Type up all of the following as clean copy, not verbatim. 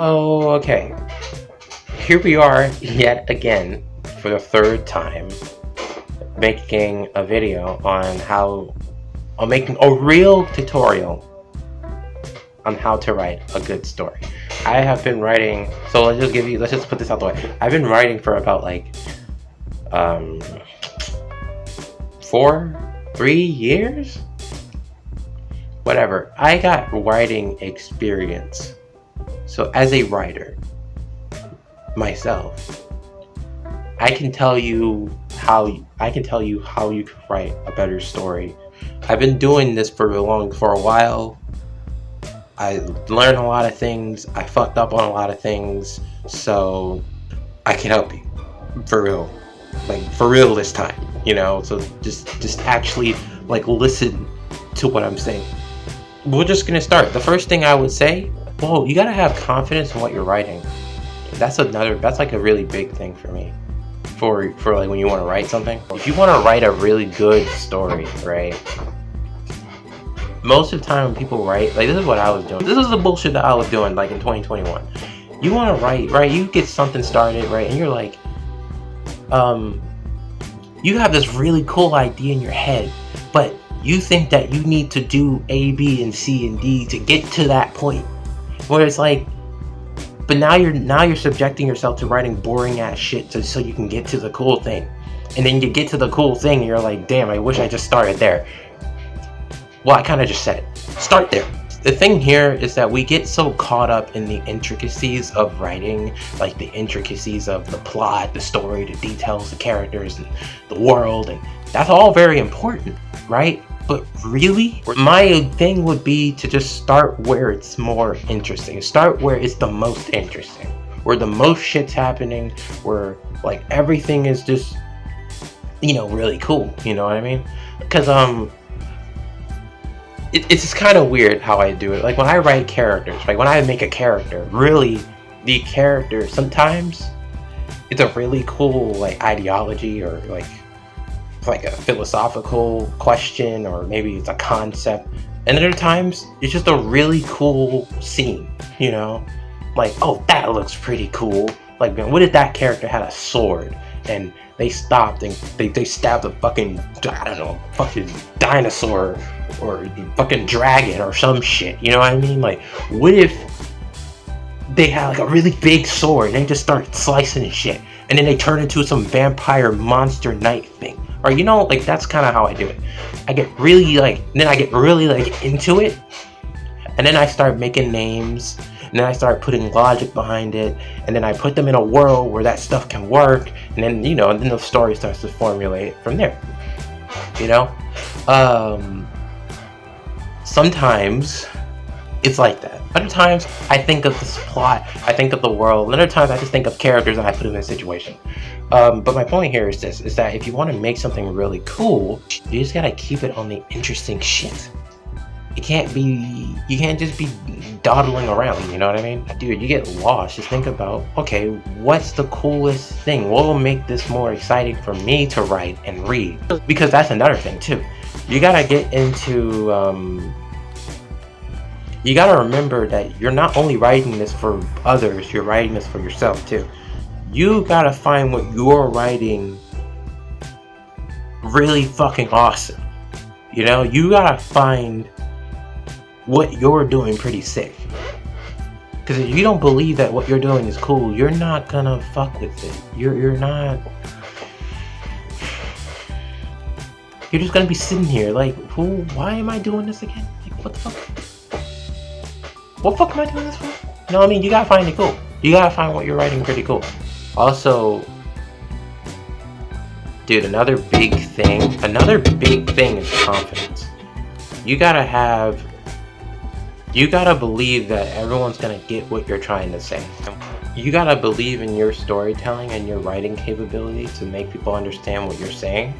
Oh, okay. Here we are yet again for the third time making a video on how I'm making a real tutorial on how to write a good story. I have been writing, so let's just put this out the way. I've been writing for about like 3 years? Whatever. I got writing experience. So as a writer myself, I can tell you how you can write a better story. I've been doing this for a while. I learned a lot of things. I fucked up on a lot of things, so I can help you for real, like for real this time. So just actually like listen to what I'm saying. We're just gonna start. The first thing I would say, well, you gotta have confidence in what you're writing. That's like a really big thing for me. For like when you want to write something. If you want to write a really good story, right? Most of the time when people write, like this is what I was doing. This is the bullshit that I was doing like in 2021. You want to write, right? You get something started, right? And you're like, you have this really cool idea in your head, but you think that you need to do A, B, and C, and D to get to that point. Where it's like, but now you're subjecting yourself to writing boring ass shit so you can get to the cool thing. And then you get to the cool thing and you're like, damn, I wish I just started there. Well, I kind of just said it. Start there. The thing here is that we get so caught up in the intricacies of writing, like the intricacies of the plot, the story, the details, the characters, and the world, and that's all very important, right? But really, my thing would be to just start where it's more interesting. Start where it's the most interesting, where the most shit's happening, where like everything is just, really cool. You know what I mean? Because it's just kind of weird how I do it. Like when I write characters, like when I make a character, really, the character sometimes it's a really cool like ideology or like a philosophical question, or maybe it's a concept, and other times it's just a really cool scene, like, oh, that looks pretty cool. Like, what if that character had a sword and they stopped and they stabbed a fucking, I don't know, fucking dinosaur or fucking dragon or some shit, you know what I mean? Like, what if they had like a really big sword and they just start slicing and shit, and then they turn into some vampire monster knight thing? Or like that's kind of how I do it. I get really into it, and then I start making names, and then I start putting logic behind it, and then I put them in a world where that stuff can work, and then and then the story starts to formulate from there. Sometimes it's like that. Other times I think of this plot, I think of the world, and other times I just think of characters and I put them in a situation. But my point here is this, is that if you want to make something really cool, you just gotta keep it on the interesting shit. You can't just be dawdling around, you know what I mean? Dude, you get lost. Just think about, okay, what's the coolest thing? What will make this more exciting for me to write and read? Because that's another thing too. You gotta get into, you gotta remember that you're not only writing this for others, you're writing this for yourself too. You gotta find what you're writing really fucking awesome. You gotta find what you're doing pretty sick. Because if you don't believe that what you're doing is cool, you're not gonna fuck with it. You're not. You're just gonna be sitting here like, why am I doing this again? Like, what the fuck? What the fuck am I doing this for? You gotta find it cool. You gotta find what you're writing pretty cool. Also, dude, another big thing is confidence. You gotta believe that everyone's gonna get what you're trying to say. You gotta believe in your storytelling and your writing capability to make people understand what you're saying.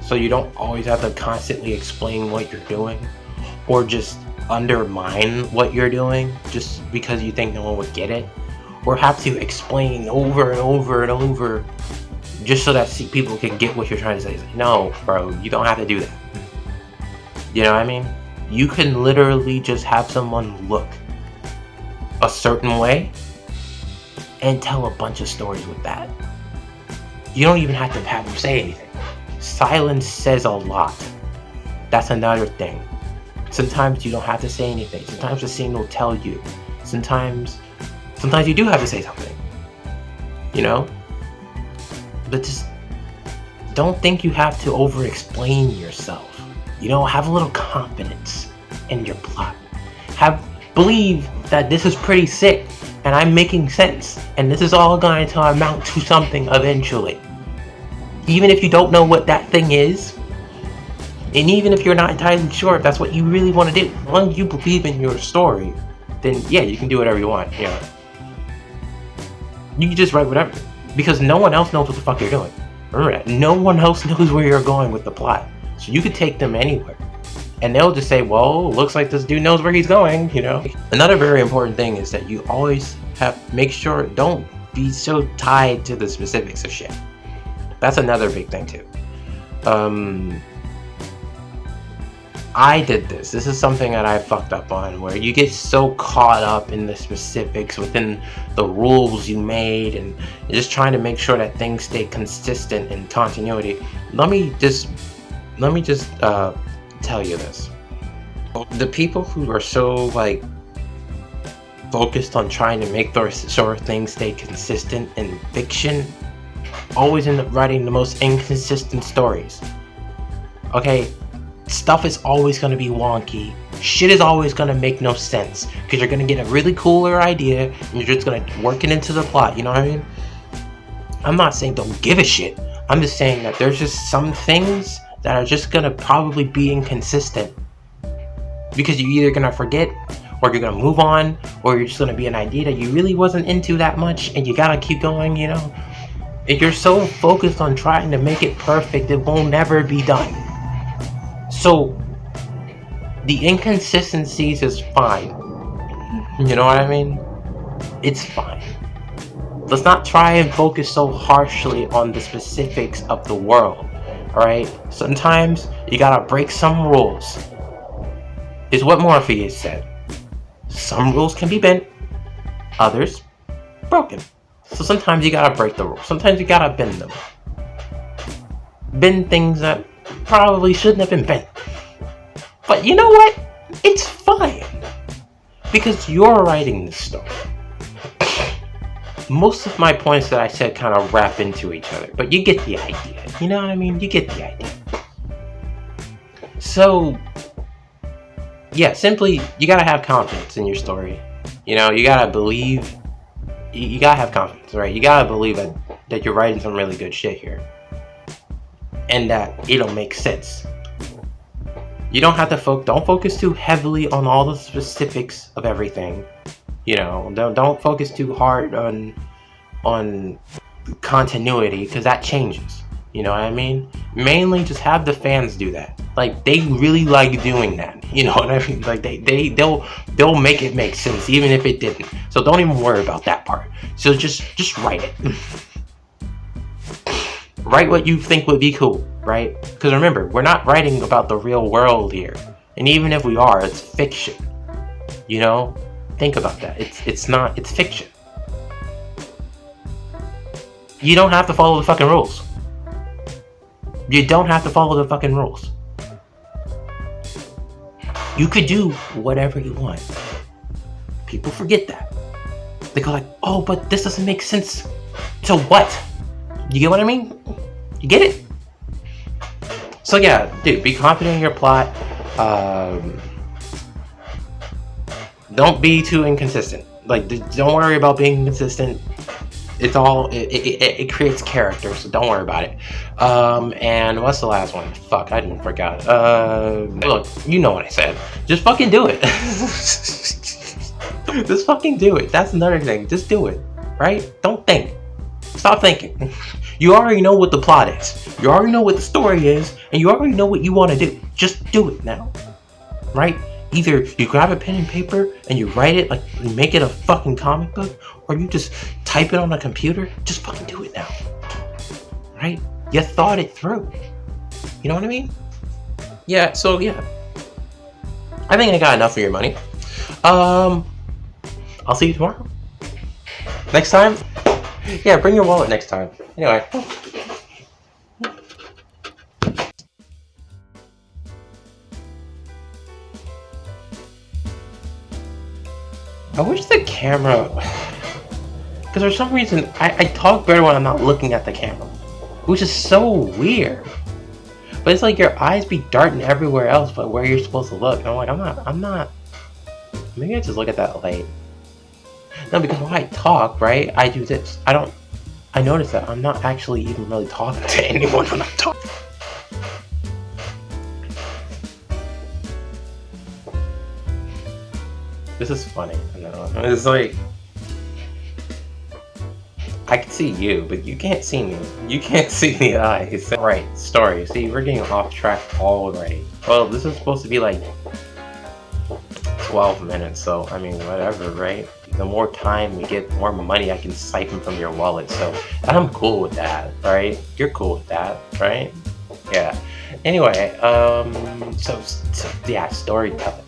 So you don't always have to constantly explain what you're doing, or just undermine what you're doing just because you think no one would get it, or have to explain over and over and over just so that people can get what you're trying to say. It's like, no, bro, you don't have to do that. You know what I mean? You can literally just have someone look a certain way and tell a bunch of stories with that. You don't even have to have them say anything. Silence says a lot. That's another thing. Sometimes you don't have to say anything. Sometimes the scene will tell you. Sometimes you do have to say something. You know? But just don't think you have to over-explain yourself. You know, have a little confidence in your plot. Believe that this is pretty sick and I'm making sense and this is all going to amount to something eventually. Even if you don't know what that thing is, and even if you're not entirely sure if that's what you really want to do, as long as you believe in your story, then yeah, you can do whatever you want. You know, you can just write whatever, because no one else knows what the fuck you're doing. Remember that. No one else knows where you're going with the plot, so you could take them anywhere, and they'll just say, "Well, looks like this dude knows where he's going." You know. Another very important thing is that you always make sure don't be so tied to the specifics of shit. That's another big thing too. I did this. This is something that I fucked up on, where you get so caught up in the specifics within the rules you made, and you're just trying to make sure that things stay consistent in continuity. Let me just tell you this. The people who are so like focused on trying to make those sort of things stay consistent in fiction always end up writing the most inconsistent stories. Okay? Stuff is always going to be wonky. Shit is always going to make no sense, because you're going to get a really cooler idea and you're just going to work it into the plot. You know what I mean? I'm not saying don't give a shit. I'm just saying that there's just some things that are just going to probably be inconsistent, because you're either going to forget, or you're going to move on, or you're just going to be an idea that you really wasn't into that much and you got to keep going, you know? If you're so focused on trying to make it perfect, it will never be done. So, the inconsistencies is fine. You know what I mean? It's fine. Let's not try and focus so harshly on the specifics of the world. Alright? Sometimes you gotta break some rules. Is what Morpheus said. Some rules can be bent, others broken. So sometimes you gotta break the rules. Sometimes you gotta bend them. Bend things that probably shouldn't have been bent. But you know what? It's fine. Because you're writing this story. Most of my points that I said kind of wrap into each other. But you get the idea. You know what I mean? You get the idea. So, yeah, simply, you gotta have confidence in your story. You know, you gotta believe. You gotta have confidence, right? You gotta believe that you're writing some really good shit here. And that it'll make sense. You don't have to don't focus too heavily on all the specifics of everything. You know, don't focus too hard on continuity, because that changes. You know what I mean? Mainly just have the fans do that. Like, they really like doing that. You know what I mean? Like, they'll make it make sense even if it didn't. So don't even worry about that part. So just write it. Write what you think would be cool, right? Because remember, we're not writing about the real world here. And even if we are, it's fiction. You know? Think about that. It's fiction. You don't have to follow the fucking rules. You don't have to follow the fucking rules. You could do whatever you want. People forget that. They go like, oh, but this doesn't make sense. So what? You get what I mean? You get it? So yeah, dude, be confident in your plot. Don't be too inconsistent. Like, don't worry about being inconsistent. It's all, it creates character, so don't worry about it. And what's the last one? Fuck, I didn't forget. Look, you know what I said. Just fucking do it. Just fucking do it. That's another thing. Just do it. Right? Don't think. Stop thinking. You already know what the plot is. You already know what the story is, and you already know what you want to do. Just do it now. Right? Either you grab a pen and paper and you write it, like you make it a fucking comic book, or you just type it on a computer. Just fucking do it now. Right? You thought it through. You know what I mean? Yeah, so yeah. I think I got enough for your money. I'll see you tomorrow. Next time? Yeah, bring your wallet next time. Anyway. I wish the camera... Because for some reason, I talk better when I'm not looking at the camera. Which is so weird. But it's like your eyes be darting everywhere else but where you're supposed to look. And I'm like, I'm not... Maybe I just look at that light. No, because when I talk, right, I do this. I notice that I'm not actually even really talking to anyone when I'm talking. This is funny. I know. It's like... I can see you, but you can't see me. You can't see the eyes. Right, story. See, we're getting off track already. Well, this is supposed to be like 12 minutes, so I mean, whatever, right? The more time we get, the more money I can siphon from your wallet, so I'm cool with that, right? You're cool with that, right? Yeah. Anyway, so yeah, storytelling.